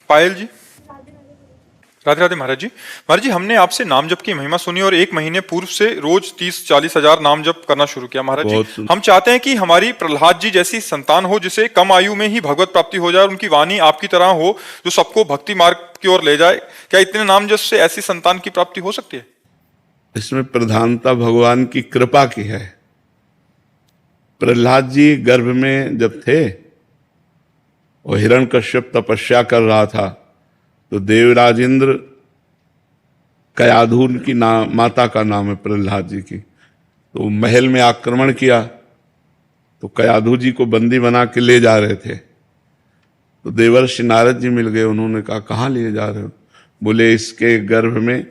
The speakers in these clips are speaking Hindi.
पायल जी, राधे राधे महाराज जी। महाराज जी, हमने आपसे नाम जप की महिमा सुनी और एक महीने पूर्व से रोज 30-40 हजार नाम जप करना शुरू किया। महाराज जी, हम चाहते हैं कि हमारी प्रहलाद जी जैसी संतान हो जिसे कम आयु में ही भगवत प्राप्ति हो जाए और उनकी वाणी आपकी तरह हो जो सबको भक्ति मार्ग की ओर ले जाए। क्या इतने नाम जप से ऐसी संतान की प्राप्ति हो सकती है? इसमें प्रधानता भगवान की कृपा की है। प्रहलाद जी गर्भ में जब थे और हिरण्यकश्यप तपस्या कर रहा था तो देवराज इंद्र, कयाधु की माता का नाम है प्रहलाद जी की, तो महल में आक्रमण किया तो कयाधु जी को बंदी बना के ले जा रहे थे। तो देवर्षि नारद जी मिल गए। उन्होंने कहा कहाँ लिए जा रहे हो? बोले इसके गर्भ में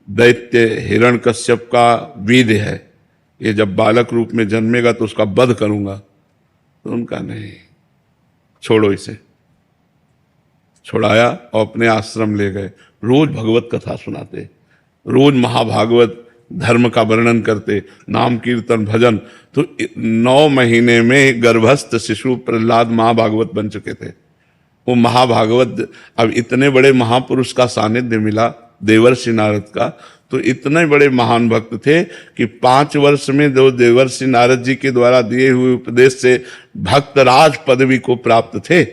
दैत्य हिरण्यकश्यप का वीर्य है, ये जब बालक रूप में जन्मेगा तो उसका वध करूंगा। तो उनका नहीं, छोड़ो इसे। छुड़ाया और अपने आश्रम ले गए। रोज भगवत कथा सुनाते, रोज महाभागवत धर्म का वर्णन करते, नाम कीर्तन भजन। तो 9 महीने में गर्भस्थ शिशु प्रहलाद महाभागवत बन चुके थे। वो महाभागवत, अब इतने बड़े महापुरुष का सानिध्य मिला देवर्षि नारद का, तो इतने बड़े महान भक्त थे कि 5 वर्ष में जो देवर्षि नारद जी के द्वारा दिए हुए उपदेश से भक्तराज पदवी को प्राप्त थे।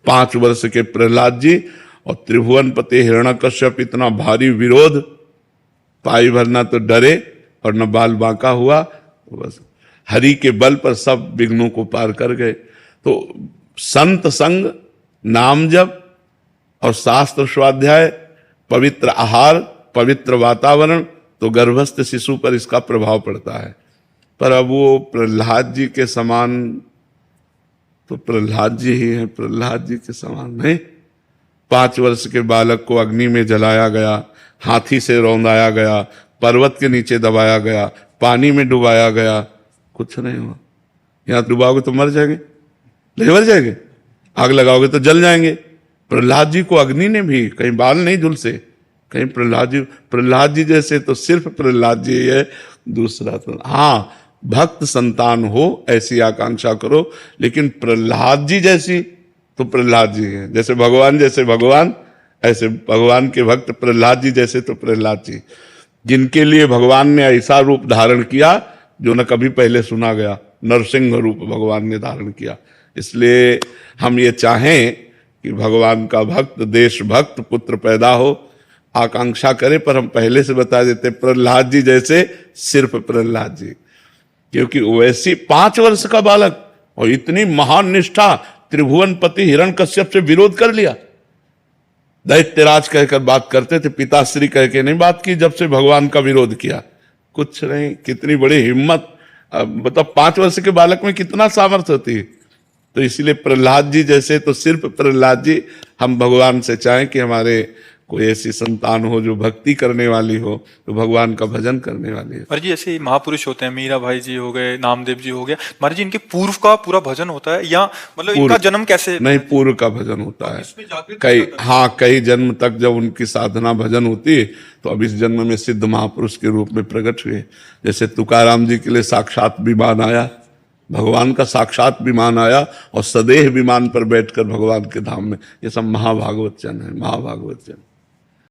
5 वर्ष के प्रहलाद जी और त्रिभुवनपति हिरण्यकश्यप इतना भारी विरोध, पाई भरना तो डरे और न बाल बांका हुआ। तो बस हरि के बल पर सब विघ्नों को पार कर गए। तो संत संग, नाम जप और शास्त्र स्वाध्याय, पवित्र आहार, पवित्र वातावरण, तो गर्भस्थ शिशु पर इसका प्रभाव पड़ता है। पर अब वो प्रहलाद जी के समान तो प्रहलाद जी ही हैं, प्रहलाद जी के समान नहीं। 5 वर्ष के बालक को अग्नि में जलाया गया, हाथी से रौंदाया गया, पर्वत के नीचे दबाया गया, पानी में डुबाया गया, कुछ नहीं हुआ। यहां डुबाओगे तो मर जाएंगे, नहीं मर जाएंगे, आग लगाओगे तो जल जाएंगे। प्रहलाद जी को अग्नि ने भी कहीं बाल नहीं झुलसे, कहीं प्रहलाद जी जैसे तो सिर्फ प्रहलाद जी है, दूसरा तो हाँ, भक्त संतान हो ऐसी आकांक्षा करो, लेकिन प्रहलाद जी जैसी तो प्रहलाद जी है। जैसे भगवान ऐसे भगवान के भक्त प्रहलाद जी जैसे तो प्रहलाद जी, जिनके लिए भगवान ने ऐसा रूप धारण किया जो न कभी पहले सुना गया। नरसिंह रूप भगवान ने धारण किया। इसलिए हम ये चाहें कि भगवान का भक्त, देशभक्त पुत्र पैदा हो, आकांक्षा करे। पर हम पहले से बता देते प्रहलाद जी जैसे सिर्फ प्रहलाद जी, क्योंकि वैसी 5 वर्ष का बालक और इतनी महान निष्ठा, त्रिभुवनपति हिरण्यकश्यप से विरोध कर लिया। दैत्यराज कहकर बात करते थे, पिताश्री कह के नहीं बात की। जब से भगवान का विरोध किया, कुछ नहीं। कितनी बड़ी हिम्मत, मतलब 5 वर्ष के बालक में कितना सामर्थ्य होती है। तो इसीलिए प्रहलाद जी जैसे तो सिर्फ प्रहलाद जी। हम भगवान से चाहें कि हमारे कोई ऐसी संतान हो जो भक्ति करने वाली हो, तो भगवान का भजन करने वाली है। महाराज जी, ऐसे महापुरुष होते हैं, मीरा भाई जी हो गए, नामदेव जी हो गया, महाराज जी इनके पूर्व का पूरा भजन होता है या मतलब इनका जन्म कैसे? नहीं, पूर्व का भजन होता है। कई जन्म तक जब उनकी साधना भजन होती है तो अब इस जन्म में सिद्ध महापुरुष के रूप में प्रकट हुए। जैसे तुकाराम जी के लिए साक्षात विमान आया, भगवान का साक्षात विमान आया और सदैह विमान पर बैठकर भगवान के धाम में। ये सब महाभागवत जन है, महाभागवत जन।